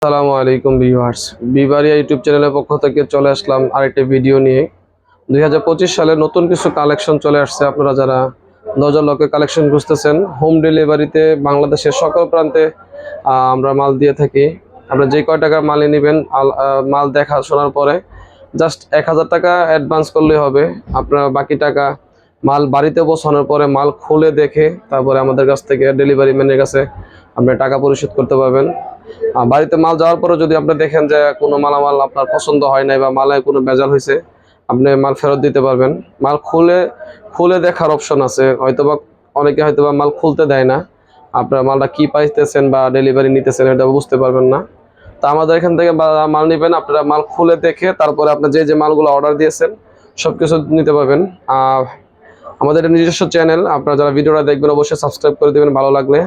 আসসালামু আলাইকুম viewers, বিবারিয়া YouTube চ্যানেলের পক্ষ থেকে চলে আসলাম আরেকটি ভিডিও নিয়ে। 2025 সালে নতুন কিছু কালেকশন চলে আসছে। আপনারা যারা দরজা লকের কালেকশন খুঁজতেছেন, হোম ডেলিভারিতে বাংলাদেশের সকল প্রান্তে আমরা মাল দিয়ে থাকি। আপনারা যে কয় টাকা মালই নেবেন, মাল দেখা শোনার পরে জাস্ট 1000 টাকা অ্যাডভান্স করলেই হবে। আপনারা বাকি টাকা মাল বাড়িতে পৌঁছানোর পরে মাল খুলে দেখে তারপরে আমাদের কাছ থেকে ডেলিভারি ম্যানের কাছে আপনি টাকা পরিশোধ করতে পারবেন। বাড়িতে মাল যাওয়ার পরে যদি আপনি দেখেন যে কোনো মালামাল আপনার পছন্দ হয় নাই বা মালে কোনো ভেজাল হয়েছে, আপনি মাল ফেরত দিতে পারবেন। মাল খুলে দেখার অপশন আছে, হয়তোবা অনেকে হয়তোবা মাল খুলতে দেয় না। আপনার মালটা কি পাইতেছেন বা ডেলিভারি নিতেছেন এটা বুঝতে পারবেন না। তা আমাদের এখান থেকে মাল নেবেন, আপনারা মাল খুলে দেখে তারপরে আপনার যে মালগুলো অর্ডার দিয়েছেন সব কিছু নিতে পারবেন। আমাদের নিজস্ব চ্যানেল, আপনারা যারা ভিডিওটা দেখবেন অবশ্যই সাবস্ক্রাইব করে দেবেন ভালো লাগলে।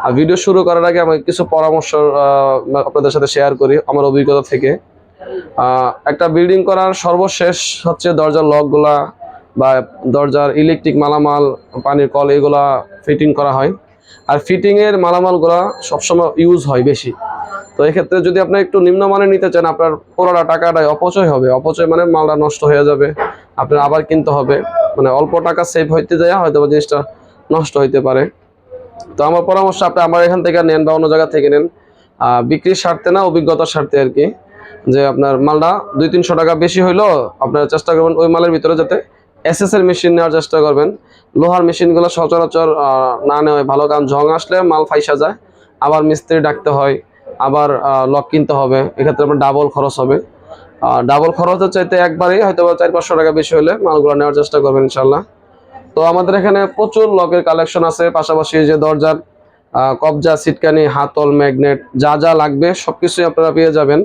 আর ভিডিও শুরু করার আগে আমি কিছু পরামর্শ আপনাদের সাথে শেয়ার করি আমার অভিজ্ঞতা থেকে। একটা বিল্ডিং করার সর্বশেষ হচ্ছে দরজার লকগুলা বা দরজার ইলেকট্রিক মালামাল, পানির কল, এগুলা ফিটিং করা হয়। আর ফিটিংয়ের মালামালগুলা সবসময় ইউজ হয় বেশি। তো এক্ষেত্রে যদি আপনি একটু নিম্নমানের নিতে চান, আপনার পুরোটা টাকাটাই অপচয় হবে। অপচয় মানে মালটা নষ্ট হয়ে যাবে, আপনার আবার কিনতে হবে। মানে অল্প টাকা সেভ হইতে যায় হয়তো জিনিসটা নষ্ট হইতে পারে। তো আমার পরামর্শ, আপনি আমার এখান থেকে নেন বা অন্য জায়গা থেকে নেন, বিক্রির স্বার্থে না, অভিজ্ঞতার স্বার্থে আর কি। যে আপনার মালটা 200-300 টাকা বেশি হইলো, আপনারা চেষ্টা করবেন ওই মালের ভিতরে যাতে এসএস এর মেশিন নেওয়ার চেষ্টা করবেন। লোহার মেশিনগুলো সচরাচর না নেওয়াই ভালো, কারণ জং আসলে মাল ফাইসা যায়, আবার মিস্ত্রি ডাকতে হয়, আবার লক কিনতে হবে। এক্ষেত্রে আপনার ডাবল খরচ হবে। ডাবল খরচের চাইতে একবারেই হয়তো 400-500 টাকা বেশি হলে মালগুলো নেওয়ার চেষ্টা করবেন ইনশাল্লাহ। তো আমাদের এখানে প্রচুর লকের কালেকশন আছে, পাশাপাশি যে দরজার কবজা, সিটকানি, হাতল, ম্যাগনেট যা যা লাগবে সবকিছুই আপনারা পেয়ে যাবেন।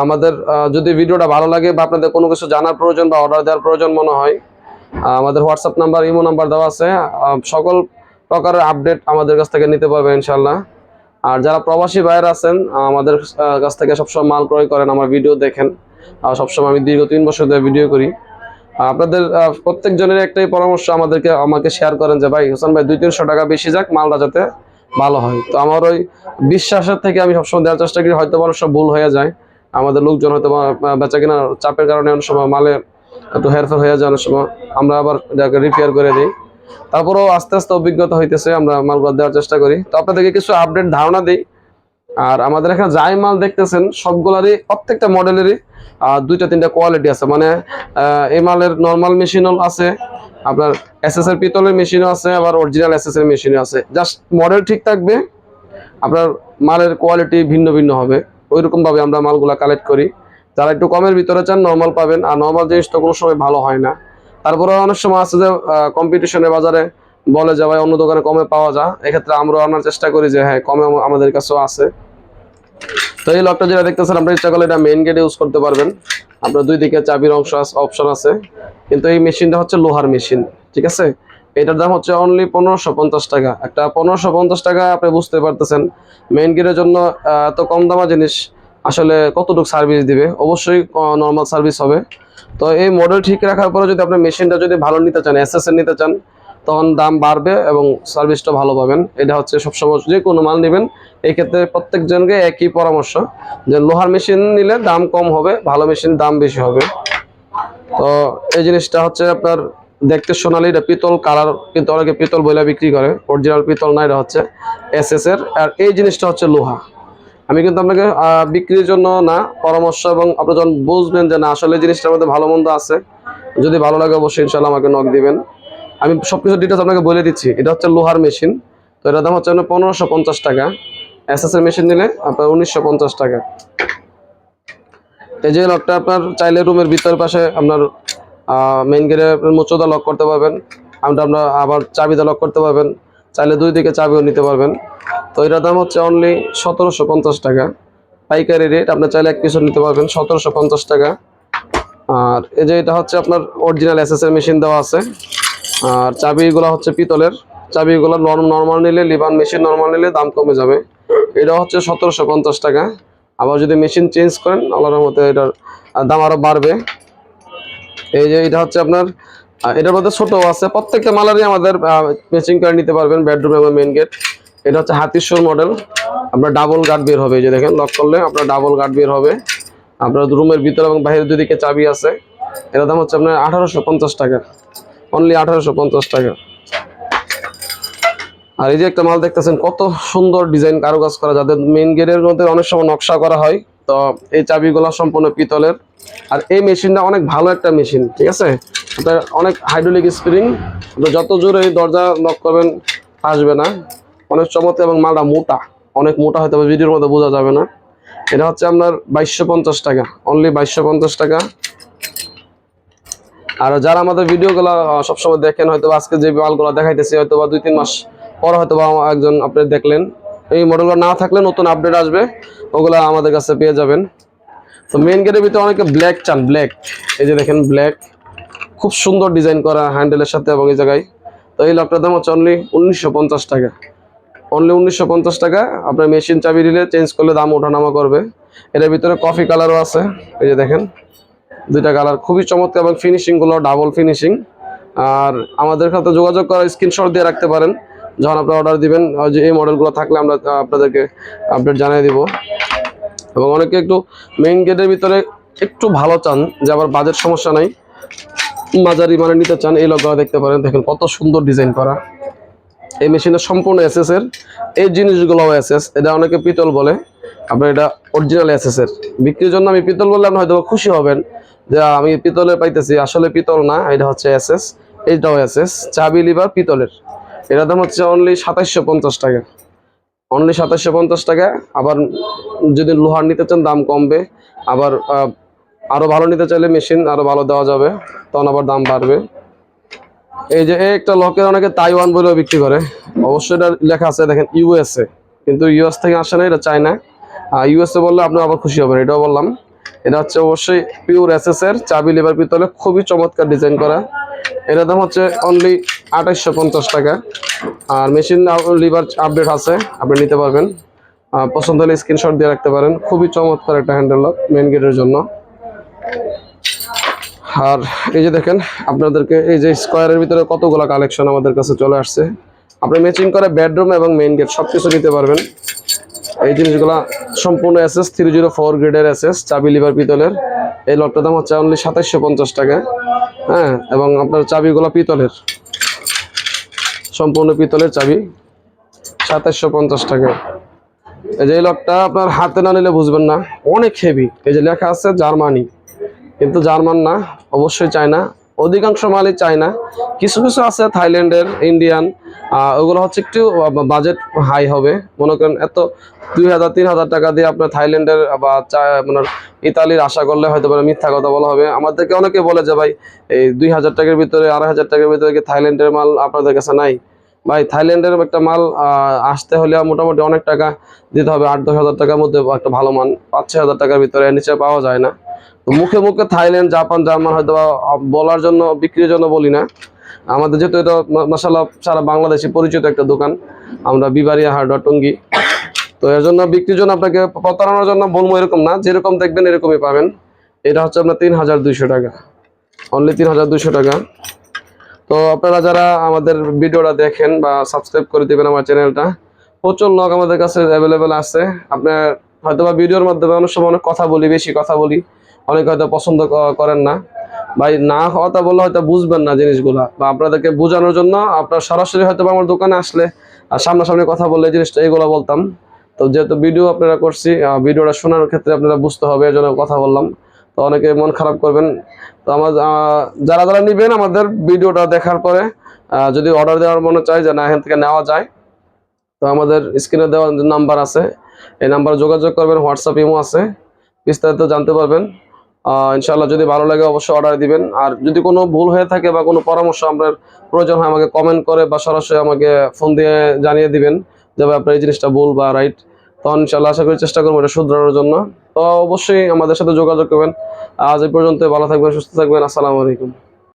আমাদের যদি ভিডিওটা ভালো লাগে বা আপনাদের কোনো কিছু জানার প্রয়োজন বা অর্ডার দেওয়ার প্রয়োজন মনে হয়, আমাদের হোয়াটসঅ্যাপ নাম্বার, ইমো নাম্বার দেওয়া আছে। সকল প্রকারের আপডেট আমাদের কাছ থেকে নিতে পারবেন ইনশাল্লাহ। আর যারা প্রবাসী ভাইয়েরা আছেন, আমাদের কাছ থেকে সবসময় মাল ক্রয় করেন, আমার ভিডিও দেখেন। সবসময় আমি দীর্ঘ 3 বছর ধরে ভিডিও করি। আপনাদের প্রত্যেকজনের একটাই পরামর্শ, আমাকে শেয়ার করেন যে ভাই হোসেন ভাই 200-300 টাকা বেশি যাক, মালটা যাতে ভালো হয়। তো আমার ওই বিশ্বাসের থেকে আমি সবসময় দেওয়ার চেষ্টা করি। হয়তো অনেক সময় ভুল হয়ে যায়, আমাদের লোকজন হয়তো বেচা কিনা চাপের কারণে অনেক সময় মালে একটু হেরফের হয়ে যায়, অনেক সময় আমরা আবার এটাকে রিপেয়ার করে দিই। তারপরেও আস্তে আস্তে অভিজ্ঞতা হইতেছে, আমরা মালগুলো দেওয়ার চেষ্টা করি। তো আপনাদেরকে কিছু আপডেট ধারণা দিই। আর আমাদের এখানে যাই মাল দেখতেছেন সবগুলারই প্রত্যেকটা মডেলেরই 2-3টা কোয়ালিটি আছে। মানে এই মালের নর্মাল মেশিনও আছে, আপনার এসএস এর পিতলের মেশিনও আছে, আবার অরিজিনাল এসএস এর মেশিনও আছে। জাস্ট মডেল ঠিক থাকবে, আপনার মালের কোয়ালিটি ভিন্ন ভিন্ন হবে। ওইরকম ভাবে আমরা মালগুলা কালেক্ট করি। যারা একটু কমের ভিতরে চান নর্মাল পাবেন, আর নর্মাল জিনিস তো কোনো সময় ভালো হয় না। তারপরে অনেক সময় আছে যে কম্পিটিশনের বাজারে বলে যে ভাই অন্য দোকানে কমে পাওয়া যায়, এক্ষেত্রে আমরা আনার চেষ্টা করি যে হ্যাঁ কমে আমাদের কাছেও আছে। তো এই লকটা যেটা দেখতেছেন, আপনি ইচ্ছা করলে এটা মেইন গেটে ইউজ করতে পারবেন। আপনার দুই দিকে চাবির অপশন আছে, কিন্তু এই মেশিনটা হচ্ছে লোহার মেশিন, ঠিক আছে। এটার দাম হচ্ছে অনলি 1550 টাকা। একটা 1550 টাকা, আপনি বুঝতে পারতেছেন মেইন গেটের জন্য এত কম দামা জিনিস আসলে কতটুকু সার্ভিস দিবে। অবশ্যই নর্মাল সার্ভিস হবে। তো এই মডেল ঠিক রাখার পরে যদি আপনি মেশিনটা যদি ভালো নিতে চান, এসএস এর নিতে চান, তখন দাম বাড়বে এবং সার্ভিসটা ভালো পাবেন। এটা হচ্ছে সবসময় যে কোনো মাল নেবেন এই ক্ষেত্রে প্রত্যেকজনকে একই পরামর্শ, যে লোহার মেশিন নিলে দাম কম হবে, ভালো মেশিন দাম বেশি হবে। তো এই জিনিসটা হচ্ছে আপনার দেখতে সোনালি, এটা পিতল কালার, কিন্তু অনেকে পিতল বইলা বিক্রি করে, অরিজিনাল পিতল না, এটা হচ্ছে এসএস এর। আর এই জিনিসটা হচ্ছে লোহা। আমি কিন্তু আপনাকে বিক্রির জন্য না, পরামর্শ, এবং আপনি যখন বুঝবেন যে না আসলে জিনিসটার মধ্যে ভালো মন্দ আছে, যদি ভালো লাগে অবশ্যই ইনশাল্লাহ আমাকে নক দিবেন। আমি সবকিছু ডিটেলস আপনাকে বলে দিচ্ছি। এটা হচ্ছে লোহার মেশিন, তো এটার দাম হচ্ছে 1550 টাকা। এসএস এর মেশিন নিলে আপনার 1950 টাকা। এই যে লকটা আপনার চাইলে রুমের ভিতর পাশে আপনার মেইন গেটে মুচোদা লক করতে পারবেন, আপনার আবার চাবিদা লক করতে পারবেন, চাইলে দুই দিকে চাবিও নিতে পারবেন। তো এটার দাম হচ্ছে অনলি 1750 টাকা। পাইকারি রেট, আপনি চাইলে এক পিসও নিতে পারবেন 1750 টাকা। আর এই যে এটা হচ্ছে আপনার অরিজিনাল এসএস এর মেশিন দেওয়া আছে। আর চাবিগুলো হচ্ছে পিতলের। চাবিগুলো নর্মাল নিলে, লিভান মেশিন নর্মাল নিলে দাম কমে যাবে। এটা হচ্ছে 1750 টাকা। আবার যদি মেশিন চেঞ্জ করেন আল্লাহর মতে এটার দাম আরো বাড়বে। এই যে এটা হচ্ছে আপনার, এটার মধ্যে ছোটও আছে। প্রত্যেকটা মালারই আমাদের ম্যাচিং করে নিতে পারবেন, বেডরুম এবং মেইন গেট। এটা হচ্ছে হাতির সুর মডেল, আপনার ডাবল গার্ড বের হবে, এই যে দেখেন লক করলে আপনার ডাবল গার্ড বের হবে। আপনার রুমের ভিতরে এবং বাইরের দুদিকে চাবি আছে। এর দাম হচ্ছে আপনার 1850 টাকা, অনলি 1850 টাকা। আর এই যে একটা মাল দেখতেছেন কত সুন্দর ডিজাইন কারুকাজ করা, যাদের মেইন গেটের মধ্যে অনেক সময় নকশা করা হয়, তো এই চাবিগুলো সম্পূর্ণ পিতলের। আর এই মেশিনটা অনেক ভালো একটা মেশিন, ঠিক আছে, আপনার অনেক হাইড্রোলিক স্প্রিং, যত জোরে এই দরজা লক করবেন আসবে না, অনেক চমৎকার। এবং মালটা মোটা, অনেক মোটা, হয়তো ভিডিওর মধ্যে বোঝা যাবে না। এটা হচ্ছে আপনার 2250 টাকা, অনলি 2250 টাকা। আর যারা আমাদের ভিডিওগুলো সবসময় দেখেন, হয়তো আজকে যে মালগুলো দেখাইতেছি হয়তো বা 2-3 মাস পর হয়তো বা একজন আপনি দেখলেন, এই মডেলগুলো না থাকলে নতুন আপডেট আসবে, ওগুলো আমাদের কাছে পেয়ে যাবেন। তো মেইন গেটের ভিতরে অনেকে ব্ল্যাক চান, ব্ল্যাক, এই যে দেখেন ব্ল্যাক, খুব সুন্দর ডিজাইন করা হ্যান্ডেলের সাথে এবং এই জায়গায়। তো এই লকটার দাম হচ্ছে অনলি 1950 টাকা, অনলি 1950 টাকা। আপনার মেশিন চাবি দিলে চেঞ্জ করলে দাম ওঠানামা করবে। এটার ভিতরে কফি কালারও আছে, এই যে দেখেন দুইটা কালার, খুবই চমৎকার এবং ফিনিশিংগুলো ডাবল ফিনিশিং। আর আমাদের সাথে যোগাযোগ করার স্ক্রিনশট দিয়ে রাখতে পারেন, যখন আপনারা অর্ডার দিবেন যে এই মডেলগুলো থাকলে আমরা আপনাদেরকে আপডেট জানিয়ে দিব। এবং অনেকে একটু মেইন গেটের ভিতরে একটু ভালো চান, যে আবার বাজেট সমস্যা নাই, মাঝারি মানে নিতে চান, এই লকগুলো দেখতে পারেন। দেখেন কত সুন্দর ডিজাইন করা, এই মেশিনের সম্পূর্ণ এসএস এর, এই জিনিসগুলো এসএস। এটা অনেকে পিতল বলে, আপনার এটা অরিজিনাল এসএস এর। বিক্রির জন্য আমি পিতল বললে আপনি হয়তো খুশি হবেন যে আমি পিতলে পাইতেছি, আসলে পিতল না, এটা হচ্ছে এসএস, এইটাও এসএস, চাবি লিভার পিতলের। এটার দাম হচ্ছে অনলি 2750 টাকা, অনলি 2750 টাকা। আবার যদি লোহার নিতে চান দাম কমবে, আবার আরো ভালো নিতে চাইলে মেশিন আরো ভালো দেওয়া যাবে, তখন আবার দাম বাড়বে। এই যে একটা লকের অনেকে তাইওয়ান বলেও বিক্রি করে, অবশ্যই এটা লেখা আছে দেখেন ইউএসএ, কিন্তু ইউএস থেকে আসে না, এটা চায়না। ইউএসএ বললে আপনি আবার খুশি হবেন, এটাও বললাম। এটা হচ্ছে অবশ্যই পিওর এসএস এর, চাবি লিভার পিতলে, খুবই চমৎকার ডিজাইন করা। এটার দাম হচ্ছে অনলি 2850 টাকা। আর মেশিন লিভার আপডেট আছে, আপনি নিতে পারবেন, পছন্দ হলে স্ক্রিনশট দিয়ে রাখতে পারেন। খুবই চমৎকার একটা হ্যান্ডেল লক মেইন গেটের জন্য। আর এই যে দেখেন আপনাদেরকে এই যে স্কোয়ারের ভিতরে কতগুলো কালেকশন আমাদের কাছে চলে আসছে, আপনি ম্যাচিং করে বেডরুম এবং মেইন গেট সবকিছু নিতে পারবেন। এই জিনিসগুলা সম্পূর্ণ এসএস 304 গ্রেডের এসএস, চাবি লিভার পিতলের। এই লকটার দাম হচ্ছে অনলি 2750 টাকা। হ্যাঁ, এবং আপনার চাবিগুলো পিতলের, সম্পূর্ণ পিতলের চাবি, 2750 টাকা। এই যে এই লকটা আপনার হাতে না নিলে বুঝবেন না, অনেক হেভি। এই যে লেখা আছে জার্মানি, কিন্তু জার্মান না, অবশ্যই চায়না, অধিকাংশ মালই চায়না। কিছু কিছু আছে থাইল্যান্ডের, ইন্ডিয়ান, ওগুলো হচ্ছে একটু বাজেট হাই হবে। মনে করেন এত 2000-3000 টাকা দিয়ে আপনার থাইল্যান্ডের বা মানে ইতালির আশা করলে হয়তো মিথ্যা কথা বলা হবে। আমাদেরকে অনেকে বলে যে ভাই এই 2000 টাকার ভিতরে, 2500 টাকার ভিতরে কি থাইল্যান্ডের মাল আপনাদের কাছে নাই? ভাই থাইল্যান্ডের একটা মাল আসতে হলে মোটামুটি অনেক টাকা দিতে হবে, 8-10 হাজার টাকার মধ্যে একটা ভালো মান 5-6 হাজার টাকার ভিতরে, নিচে পাওয়া যায় না। তো মুখে মুখে থাইল্যান্ড, জাপান, জার্মান হয়তো বলার জন্য, বিক্রির জন্য বলি না। আমাদের যেহেতু এটা মাশাআল্লাহ সারা বাংলাদেশে পরিচিত একটা দোকান, আমরা বিবারিয়া হার্ডওয়্যার টঙ্গী, তো এর জন্য বিক্রির জন্য আপনাকে প্রতারণার জন্য বলবো এরকম না, যেরকম দেখবেন এরকমই পাবেন। এটা হচ্ছে আপনার 3200 টাকা, অনলি 3200 টাকা। তো আপনারা যারা আমাদের ভিডিওটা দেখেন বা সাবস্ক্রাইব করে দিবেন আমার চ্যানেলটা, প্রচুর লক আমাদের কাছে অ্যাভেলেবেল আছে। আপনার হয়তো বা ভিডিওর মাধ্যমে অনেক সময় অনেক কথা বলি, বেশি কথা বলি, অনেকে হয়তো পছন্দ করেন না। ভাই না কথা বললে হয়তো বুঝবেন না জিনিসগুলা, বা আপনাদেরকে বোঝানোর জন্য আপনার সরাসরি হয়তো আমার দোকানে আসলে আর সামনাসামনি কথা বললে জিনিসটা এগুলো বলতাম। তো যেহেতু ভিডিও আপনারা করছি, ভিডিওটা শোনার ক্ষেত্রে আপনারা বুঝতে হবে, এর জন্য কথা বললাম। তো অনেকে মন খারাপ করবেন। তো আমার যারা যারা নেবেন আমাদের ভিডিওটা দেখার পরে যদি অর্ডার দেওয়ার মনে চায় যে না এখান থেকে নেওয়া যায়, তো আমাদের স্ক্রিনে দেওয়া নাম্বার আছে, এই নাম্বারে যোগাযোগ করবেন, হোয়াটসঅ্যাপ ইমো আছে, বিস্তারিত জানতে পারবেন। ইনশাআল্লাহ যদি ভালো লাগে অবশ্যই অর্ডার দিবেন। আর যদি কোনো ভুল হয়ে থাকে বা কোনো পরামর্শ আপনার প্রয়োজন হয়, আমাকে কমেন্ট করে বা সরাসরি আমাকে ফোন দিয়ে জানিয়ে দিবেন যে আপনার এই জিনিসটা ভুল বা রাইট, তখন ইনশাআল্লাহ আশা করি চেষ্টা করবো এটা শুধরানোর জন্য। তো অবশ্যই আমাদের সাথে যোগাযোগ করবেন। আজ এই পর্যন্ত, ভালো থাকবেন, সুস্থ থাকবেন, আসসালামু আলাইকুম।